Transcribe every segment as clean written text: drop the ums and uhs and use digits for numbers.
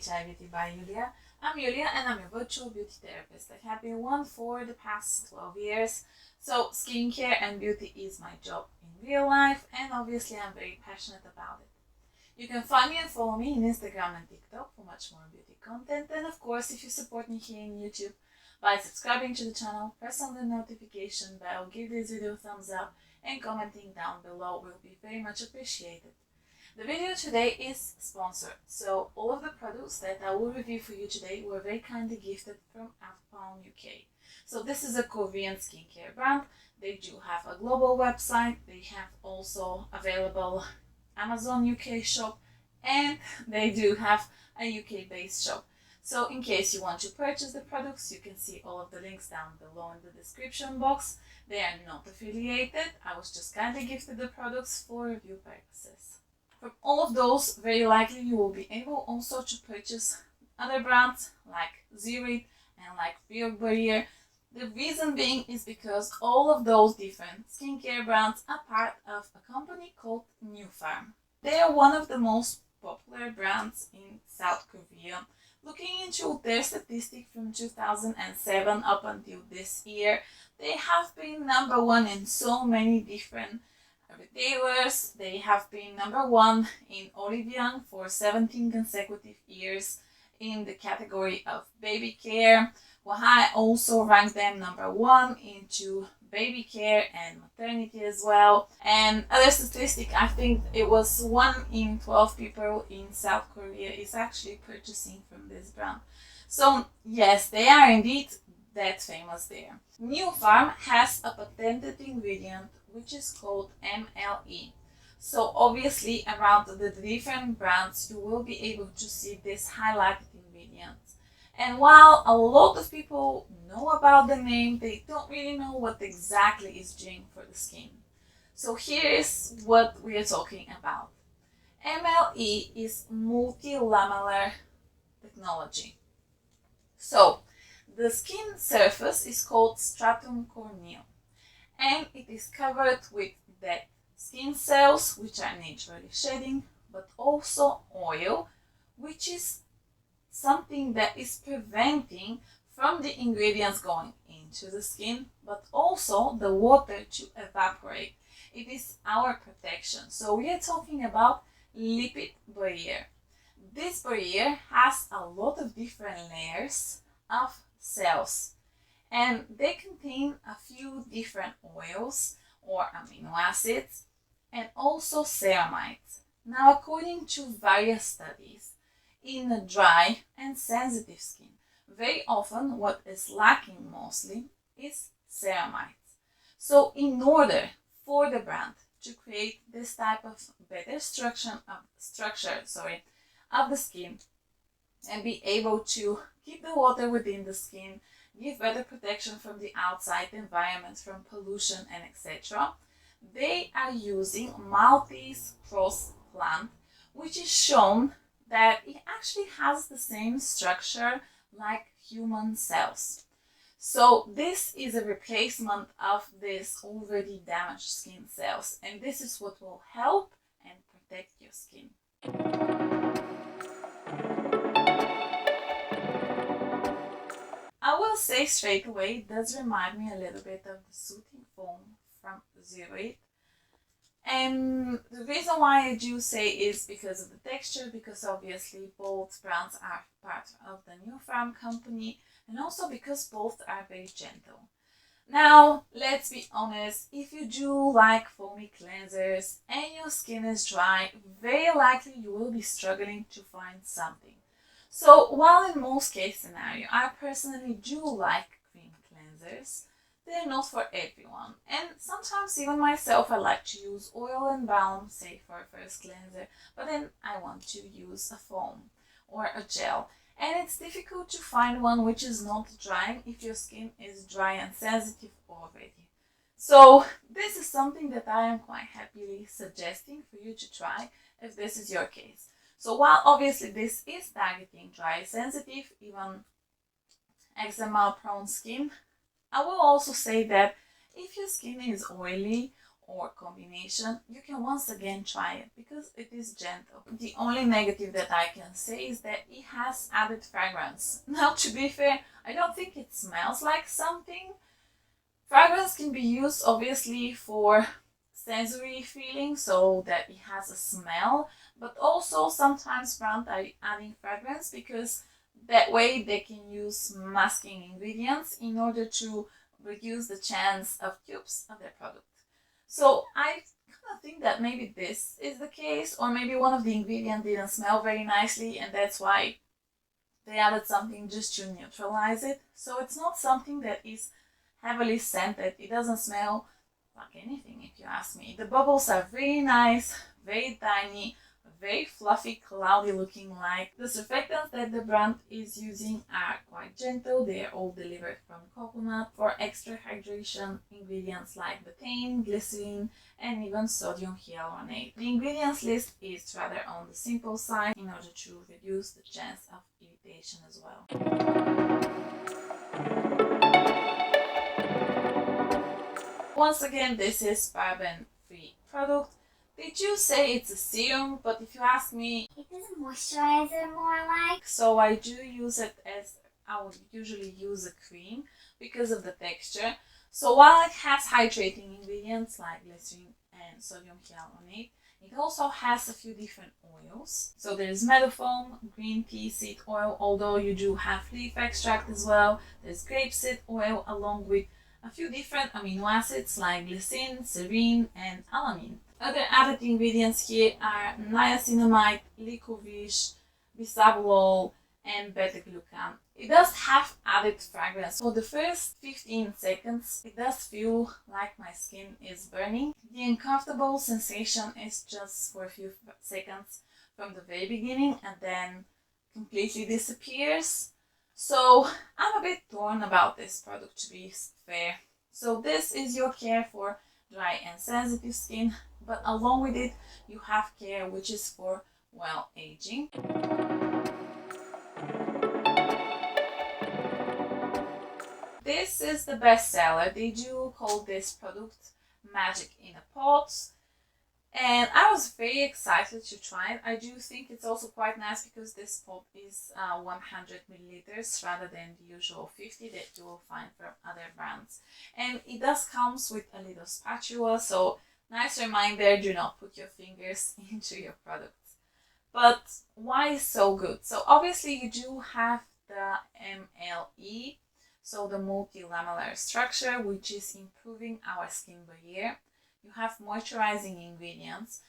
H.ealthy by Yulia. I'm Yulia and I'm your virtual beauty therapist. I have been one for the past 12 years. So skincare and beauty is my job in real life, and obviously I'm very passionate about it. You can find me and follow me on Instagram and TikTok for much more beauty content, and of course if you support me here in YouTube by subscribing to the channel, press on the notification bell, give this video a thumbs up, and commenting down below will be very much appreciated. The video today is sponsored, so all of the products that I will review for you today were very kindly gifted from Atopalm UK. So this is a Korean skincare brand. They do have a global website, they have also available Amazon UK shop, and they do have a UK based shop. So in case you want to purchase the products, you can see all of the links down below in the description box. They are not affiliated, I was just kindly gifted the products for review purposes. From all of those, very likely you will be able also to purchase other brands like H.ealthy and like Beauties. The reason being is because all of those different skincare brands are part of a company called Neopharm. They are one of the most popular brands in South Korea. Looking into their statistics from 2007 up until this year, they have been #1 in so many different retailers. They have been #1 in Olivian for 17 consecutive years in the category of baby care. I also ranked them #1 into baby care and maternity as well. And other statistic, I think it was 1 in 12 people in South Korea is actually purchasing from this brand. So yes, they are indeed that famous there. Neopharm has a patented ingredient which is called MLE. So obviously around the different brands you will be able to see this highlighted ingredient. And while a lot of people know about the name, they don't really know what exactly is doing for the skin. So here is what we are talking about. MLE is multilamellar technology. So the skin surface is called stratum corneal, and it is covered with dead skin cells, which are naturally shedding, but also oil, which is something that is preventing from the ingredients going into the skin, but also the water to evaporate. It is our protection. So we are talking about lipid barrier. This barrier has a lot of different layers of cells, and they contain a few different oils or amino acids and also ceramides. Now, according to various studies, in a dry and sensitive skin, very often what is lacking mostly is ceramides. So in order for the brand to create this type of better structure of the skin and be able to keep the water within the skin, give better protection from the outside environment, from pollution and etc., they are using Maltese cross plant, which is shown that it actually has the same structure like human cells. So this is a replacement of these already damaged skin cells, and this is what will help and protect your skin. I will say straight away, it does remind me a little bit of the soothing foam from H.ealthy. And the reason why I do say is because of the texture, because obviously both brands are part of the Neopharm company, and also because both are very gentle. Now, let's be honest, if you do like foamy cleansers and your skin is dry, very likely you will be struggling to find something. So while in most case scenario, I personally do like cream cleansers, they're not for everyone. And sometimes even myself, I like to use oil and balm, say for a first cleanser, but then I want to use a foam or a gel. And it's difficult to find one which is not drying if your skin is dry and sensitive already. So this is something that I am quite happily suggesting for you to try if this is your case. So while obviously this is targeting dry, sensitive, even eczema prone skin, I will also say that if your skin is oily or combination, you can once again try it because it is gentle. The only negative that I can say is that it has added fragrance. Now, to be fair, I don't think it smells like something. Fragrance can be used obviously for sensory feeling, so that it has a smell, but also sometimes brands are adding fragrance because that way they can use masking ingredients in order to reduce the chance of dupes of their product. So I kind of think that maybe this is the case, or maybe one of the ingredients didn't smell very nicely and that's why they added something just to neutralize it. So it's not something that is heavily scented. It doesn't smell like anything, if you ask me. The bubbles are very nice, very tiny, very fluffy, cloudy looking like. The surfactants that the brand is using are quite gentle. They are all delivered from coconut. For extra hydration, ingredients like betaine, glycerin, and even sodium hyaluronate. The ingredients list is rather on the simple side in order to reduce the chance of irritation as well. Once again, this is paraben-free product. They do say it's a serum, but if you ask me, it is a moisturizer more like. So I do use it as I would usually use a cream because of the texture. So while it has hydrating ingredients like glycerin and sodium hyaluronate, it also has a few different oils. So there's Neopharm, green tea seed oil, although you do have leaf extract as well. There's grapeseed oil along with a few different amino acids like glycine, serine, and alanine. Other added ingredients here are niacinamide, licorice, bisabolol, and beta-glucan. It does have added fragrance. For the first 15 seconds, it does feel like my skin is burning. The uncomfortable sensation is just for a few seconds from the very beginning and then completely disappears. So I'm a bit torn about this product, to be fair. So this is your care for dry and sensitive skin, but along with it you have care which is for well aging. This is the best seller. They do call this product Magic in a Pot. And I was very excited to try it. I do think it's also quite nice because this pot is 100 milliliters rather than the usual 50 that you will find from other brands. And it does comes with a little spatula, so nice reminder, do not put your fingers into your products. But why so good? So obviously you do have the MLE, so the multilamellar structure, which is improving our skin barrier. You have moisturizing ingredients.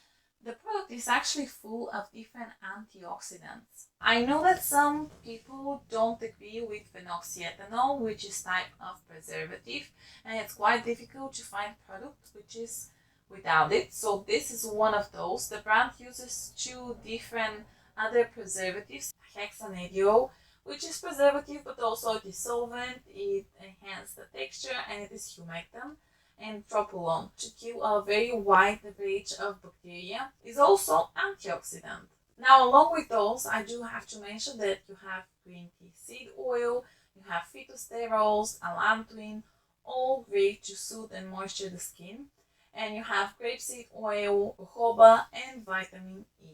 The product is actually full of different antioxidants. I know that some people don't agree with phenoxyethanol, which is type of preservative, and it's quite difficult to find product which is without it. So this is one of those. The brand uses two different other preservatives, hexanediol, which is preservative but also a dissolvent. It enhances the texture, and it is humectant. And propylone to kill a very wide range of bacteria, is also antioxidant. Now along with those, I do have to mention that you have green tea seed oil, you have phytosterols, allantoin, all great to soothe and moisture the skin, and you have grapeseed oil, jojoba, and vitamin E.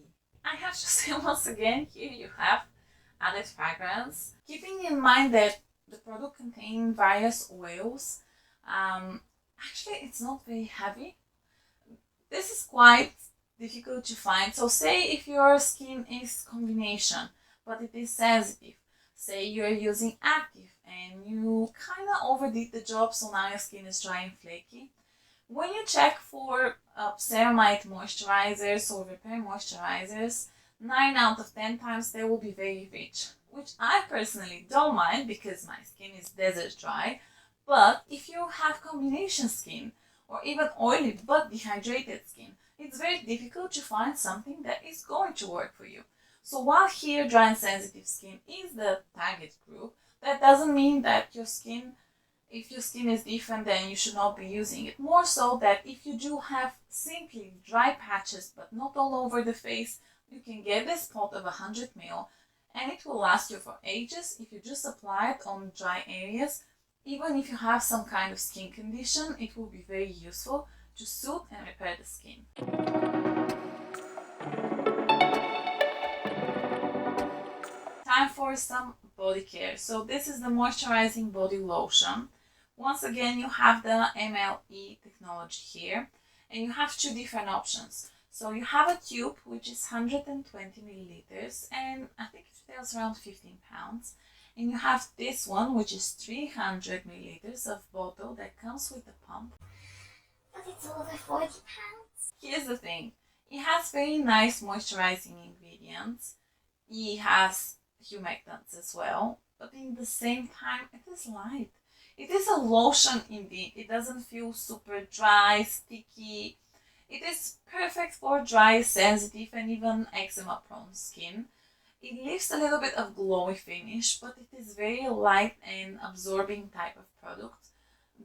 I have to say once again, here you have added fragrance. Keeping in mind that the product contains various oils, actually, it's not very heavy. This is quite difficult to find. So say if your skin is combination, but it is sensitive. Say you're using active and you kind of overdid the job, so now your skin is dry and flaky. When you check for ceramide moisturizers or repair moisturizers, 9 out of 10 times they will be very rich, which I personally don't mind because my skin is desert dry. But if you have combination skin or even oily but dehydrated skin, it's very difficult to find something that is going to work for you. So while here dry and sensitive skin is the target group, that doesn't mean that your skin, if your skin is different, then you should not be using it. More so that if you do have simply dry patches but not all over the face, you can get this pot of 100 ml and it will last you for ages if you just apply it on dry areas. Even if you have some kind of skin condition, it will be very useful to soothe and repair the skin. Time for some body care. So this is the moisturizing body lotion. Once again, you have the MLE technology here, and you have two different options. So you have a tube which is 120 milliliters, and I think it retails around 15 pounds. And you have this one which is 300 milliliters of bottle that comes with the pump. But it's over 40 pounds. Here's the thing, it has very nice moisturizing ingredients. It has humectants as well, but in the same time it is light. It is a lotion indeed. It doesn't feel super dry, sticky. It is perfect for dry, sensitive and even eczema prone skin. It leaves a little bit of glowy finish, but it is very light and absorbing type of product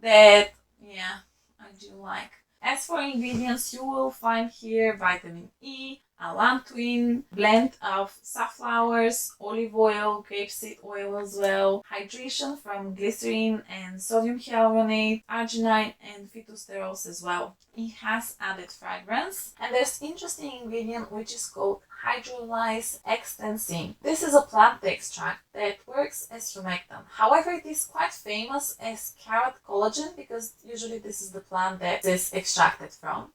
that, yeah, I do like. As for ingredients, you will find here vitamin E, allantoin, blend of safflowers, olive oil, grapeseed oil as well, hydration from glycerin and sodium hyaluronate, arginine and phytosterols as well. It has added fragrance, and there's interesting ingredient which is called hydrolyzed extensine. This is a plant extract that works as humectant. However, it is quite famous as carrot collagen because usually this is the plant that is extracted from.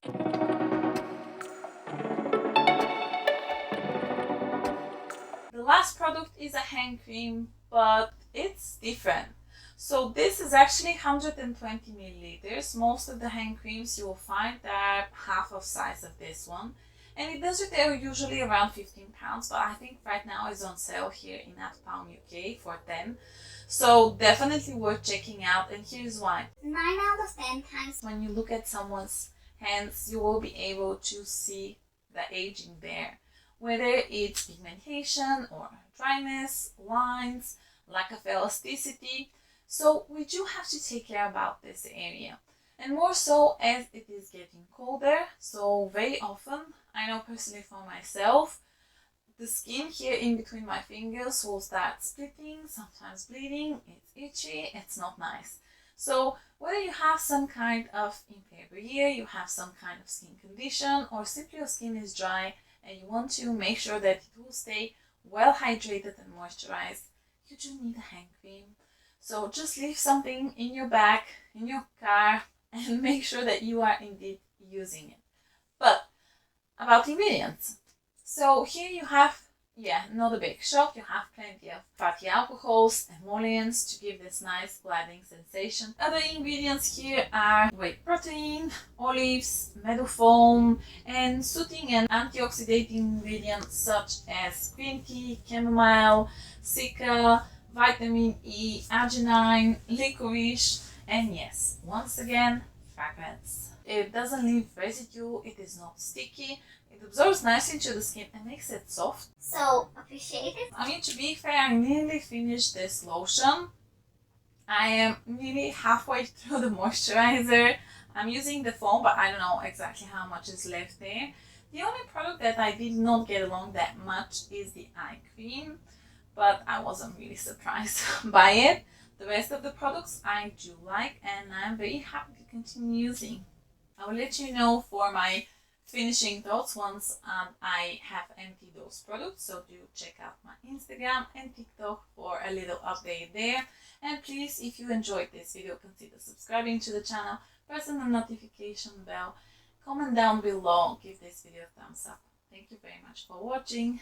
The last product is a hand cream, but it's different. So this is actually 120 milliliters. Most of the hand creams you will find are half of size of this one. And it does retail usually around 15 pounds, but I think right now it's on sale here in Atopalm UK for 10. So definitely worth checking out, and here's why. 9 out of 10 times. When you look at someone's hands, you will be able to see the aging there. Whether it's pigmentation or dryness, lines, lack of elasticity. So we do have to take care about this area. And more so as it is getting colder. So very often, I know personally for myself, the skin here in between my fingers will start splitting, sometimes bleeding, it's itchy, it's not nice. So whether you have some kind of impaired ear, you have some kind of skin condition, or simply your skin is dry and you want to make sure that it will stay well hydrated and moisturized, you do need a hand cream. So just leave something in your bag, in your car, and make sure that you are indeed using it. But about ingredients. So here you have, not a big shock, you have plenty of fatty alcohols, emollients to give this nice gliding sensation. Other ingredients here are whey protein, olives, meadow foam, and soothing and antioxidating ingredients such as green tea, chamomile, cica, vitamin E, arginine, licorice, and yes, once again, fragrance. It doesn't leave residue, it is not sticky, it absorbs nicely into the skin and makes it soft. So appreciated. I mean, to be fair, I nearly finished this lotion. I am nearly halfway through the moisturizer. I'm using the foam, but I don't know exactly how much is left there. The only product that I did not get along that much is the eye cream, but I wasn't really surprised by it. The rest of the products I do like, and I'm very happy to continue using. I will let you know for my finishing thoughts once I have emptied those products, so do check out my Instagram and TikTok for a little update there. And please, if you enjoyed this video, consider subscribing to the channel, pressing the notification bell, comment down below, give this video a thumbs up. Thank you very much for watching.